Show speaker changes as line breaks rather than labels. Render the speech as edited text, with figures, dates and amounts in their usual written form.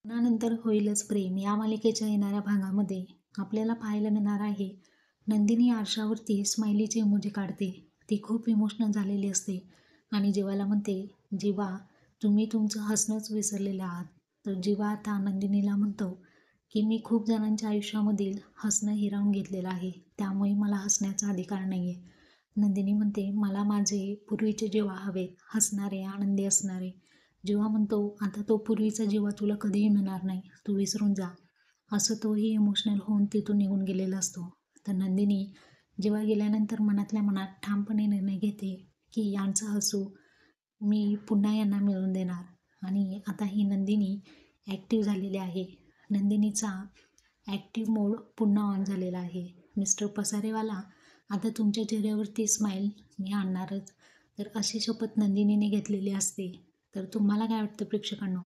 लग्नानंतर होईलच प्रेम या मालिकेच्या येणाऱ्या भागामध्ये आपल्याला पाहायला मिळणार आहे. नंदिनी आरशावरती स्माइलीचे इमोजी काढते. ती खूप इमोशनल झालेली असते आणि जीवाला म्हणते, जीवा तुम्ही तुमचं हसणंच विसरलेलं आहात. तर जीवा आता नंदिनीला म्हणतो की मी खूप जणांच्या आयुष्यामधील हसणं हिरावून घेतलेलं आहे, त्यामुळे मला हसण्याचा अधिकार नाही आहे. नंदिनी म्हणते, मला माझे पूर्वीचे जीवा हवेत, हसणारे, आनंदी असणारे. जीवा म्हणतो, आता तो पूर्वीचा जीवा तुला कधीही मिळणार नाही, तू विसरून जा. असं तोही इमोशनल होऊन तिथून निघून गेलेला असतो. तर नंदिनी जीवा गेल्यानंतर मनातल्या मनात ठामपणे निर्णय घेते की यांचं हसू मी पुन्हा यांना मिळवून देणार. आणि आता ही नंदिनी ॲक्टिव्ह झालेली आहे. नंदिनीचा ॲक्टिव्ह मोड पुन्हा ऑन झालेला आहे. मिस्टर पसारेवाला, आता तुमच्या चेहऱ्यावरती स्माईल मी आणणारच. तर अशी शपथ नंदिनीने घेतलेली असते. तर तुम्हाला काय वाटतं प्रेक्षकांनो?